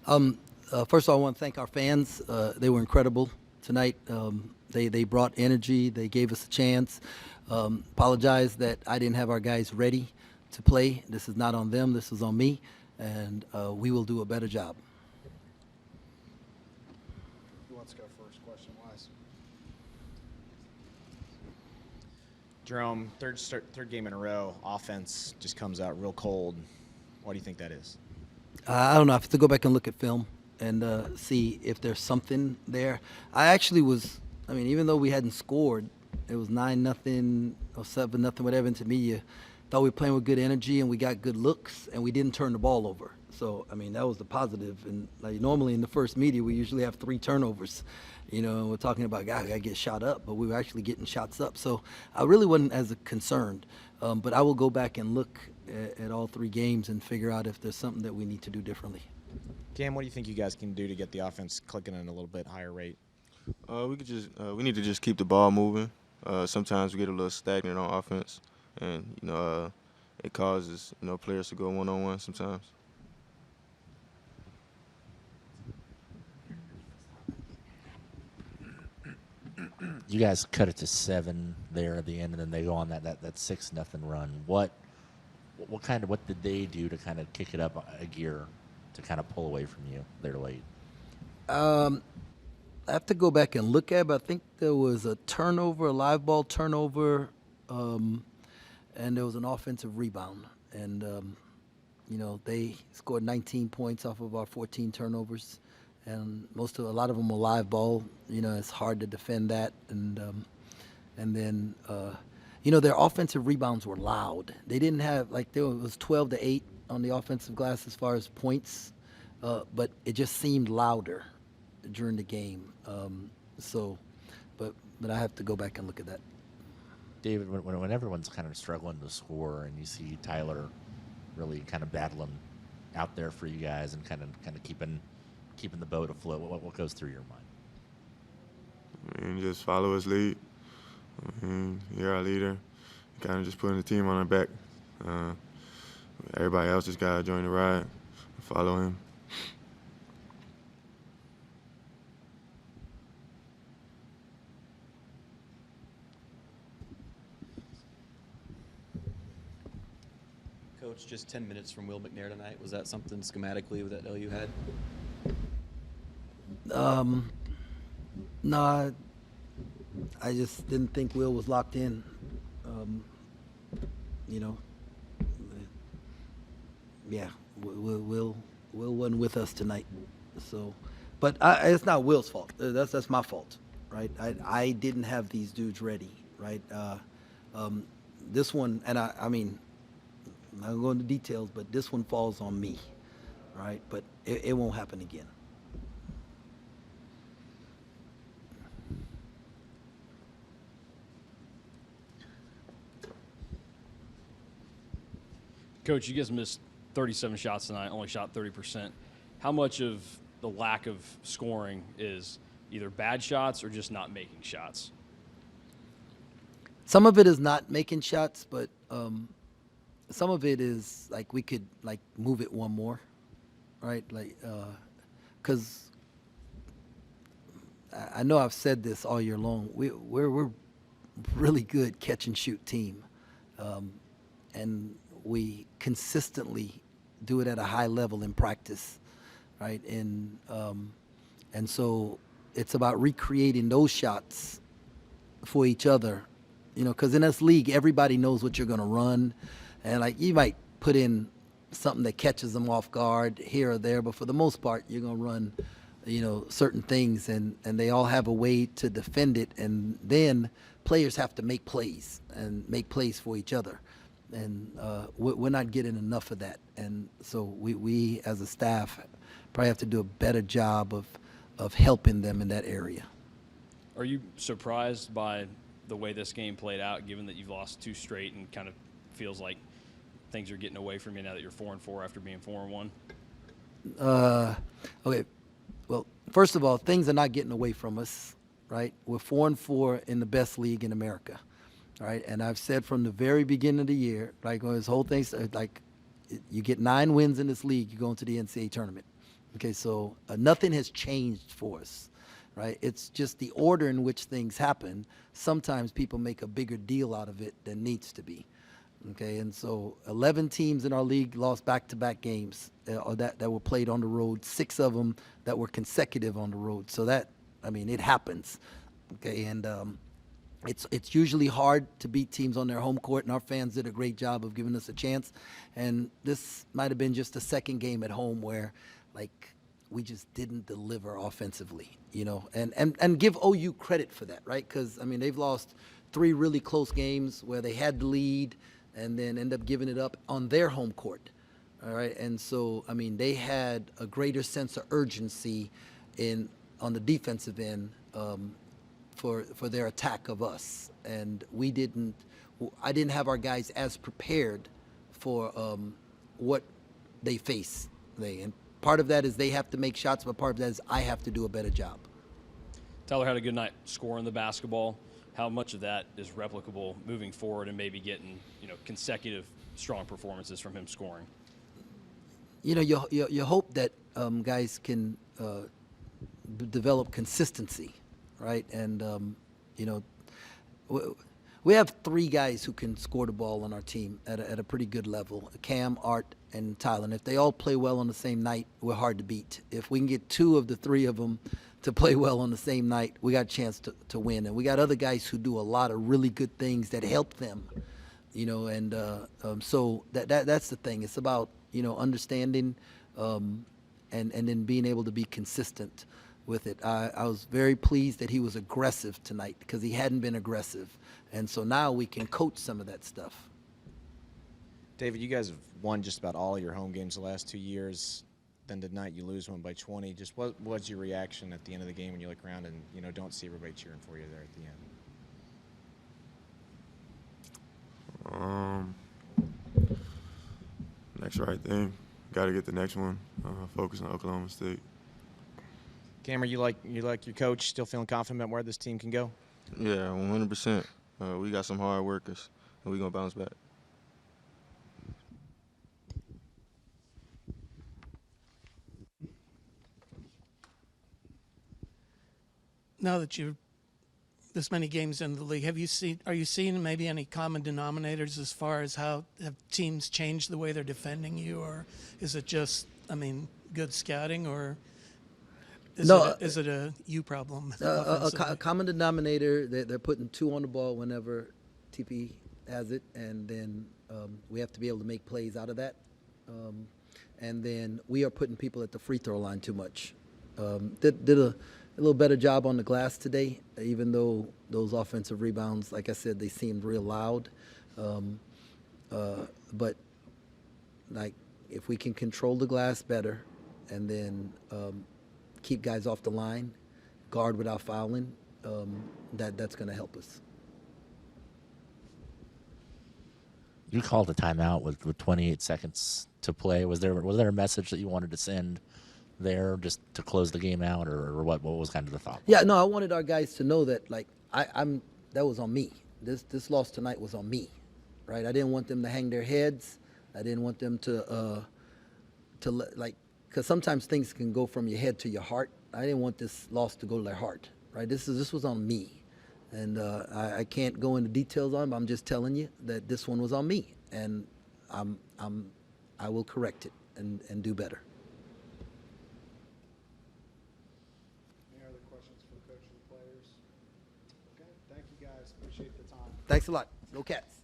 First of all, I want to thank our fans. They were incredible tonight. They brought energy. They gave us a chance. Apologize that I didn't have our guys ready to play. This is not on them. This is on me, and we will do a better job. Who wants to go first, question-wise? Jerome, third game in a row, offense just comes out real cold. Why do you think that is? I don't know. I have to go back and look at film and see if there's something there. I actually was. I mean, even though we hadn't scored, it was 9-0 or 7-0, whatever. And to me, you thought we were playing with good energy and we got good looks and we didn't turn the ball over. So I mean, that was the positive. And like normally in the first media, we usually have 3 turnovers. You know, we're talking about guys got to get shot up, but we were actually getting shots up. So I really wasn't as concerned. But I will go back and look at all 3 games and figure out if there's something that we need to do differently. Cam, what do you think you guys can do to get the offense clicking at a little bit higher rate? We need to just keep the ball moving. Sometimes we get a little stagnant on offense, and it causes players to go one-on-one sometimes. You guys cut it to 7 there at the end, and then they go on that 6-0 run. What did they do to kind of kick it up a gear to kind of pull away from you there late? I have to go back and look at it, but I think there was a turnover, a live ball turnover, and there was an offensive rebound. And, they scored 19 points off of our 14 turnovers. And a lot of them were live ball. It's hard to defend that. And then, their offensive rebounds were loud. They didn't have, there was 12-8 on the offensive glass as far as points, but it just seemed louder during the game. But I have to go back and look at that. David, when everyone's kind of struggling to score and you see Tyler really kind of battling out there for you guys and kind of keeping the boat afloat, what goes through your mind? And just follow his lead. You're our leader. Kind of just putting the team on our back. Everybody else just got to join the ride, follow him. Coach, just 10 minutes from Will McNair tonight. Was that something schematically that LU had? No, I just didn't think Will was locked in. Yeah, Will wasn't with us tonight. So, but it's not Will's fault. That's my fault, right? I didn't have these dudes ready, right? This one, and I mean, I'm not going to go into details, but this one falls on me, right? But it won't happen again. Coach, you guys missed 37 shots tonight, only shot 30%. How much of the lack of scoring is either bad shots or just not making shots? Some of it is not making shots, but some of it is like we could move it one more, right? Because I know I've said this all year long. We're really good catch and shoot team, and we consistently do it at a high level in practice, right? And so it's about recreating those shots for each other, because in this league, everybody knows what you're going to run. And you might put in something that catches them off guard here or there, but for the most part, you're going to run, certain things, and they all have a way to defend it. And then players have to make plays for each other. And we're not getting enough of that. And so we as a staff probably have to do a better job of helping them in that area. Are you surprised by the way this game played out, given that you've lost 2 straight and kind of feels like things are getting away from you now that you're 4-4 after being 4-1? Okay. Well, first of all, things are not getting away from us, right? We're 4-4 in the best league in America, right? And I've said from the very beginning of the year, when this whole thing, you get 9 wins in this league, you go into the NCAA tournament. Okay, so nothing has changed for us, right? It's just the order in which things happen. Sometimes people make a bigger deal out of it than needs to be. Okay, and so 11 teams in our league lost back-to-back games or that were played on the road, 6 of them that were consecutive on the road. So that, I mean, it happens. Okay, and it's usually hard to beat teams on their home court, and our fans did a great job of giving us a chance. And this might have been just the second game at home where, like, we just didn't deliver offensively, you know, and give OU credit for that, right? Because, I mean, they've lost 3 really close games where they had the lead and then end up giving it up on their home court, all right? And so, I mean, they had a greater sense of urgency on the defensive end for their attack of us, and I didn't have our guys as prepared for what they face. And part of that is they have to make shots, but part of that is I have to do a better job. Tyler had a good night scoring the basketball. How much of that is replicable moving forward and maybe getting, you know, consecutive strong performances from him scoring? You know, you hope that guys can develop consistency, right? And you know, we have 3 guys who can score the ball on our team at a pretty good level: Cam, Art, and Tyler. And if they all play well on the same night, we're hard to beat. If we can get 2 of the 3 of them to play well on the same night, we got a chance to win. And we got other guys who do a lot of really good things that help them, you know. And so that's the thing. It's about, you know, understanding and then being able to be consistent with it. I was very pleased that he was aggressive tonight because he hadn't been aggressive. And so now we can coach some of that stuff. David, you guys have won just about all your home games the last 2 years. Then tonight you lose one by 20. Just what was your reaction at the end of the game when you look around and, you know, don't see everybody cheering for you there at the end? Next right thing. Got to get the next one. Focus on Oklahoma State. Cameron, you like your coach, still feeling confident about where this team can go? Yeah, 100%. We got some hard workers, and we're going to bounce back. Now that you're this many games in the league, are you seeing maybe any common denominators as far as how have teams changed the way they're defending you, or is it just, I mean, good scouting, or is it a you problem? A common denominator, they're putting 2 on the ball whenever TP has it, and then we have to be able to make plays out of that. And then we are putting people at the free throw line too much. Did a little better job on the glass today, even though those offensive rebounds, like I said, they seemed real loud. But like, if we can control the glass better and then keep guys off the line, guard without fouling, that's going to help us. You called a timeout with 28 seconds to play. Was there a message that you wanted to send there just to close the game out, or what was kind of the thought? Yeah, no, I wanted our guys to know that, like, that was on me. This loss tonight was on me, right? I didn't want them to hang their heads. I didn't want them to like, because sometimes things can go from your head to your heart. I didn't want this loss to go to their heart, right? This was on me, and I can't go into details on it, but I'm just telling you that this one was on me, and I will correct it and do better. Any other questions for the coach and the players? Okay, thank you guys. Appreciate the time. Thanks a lot. Go Cats.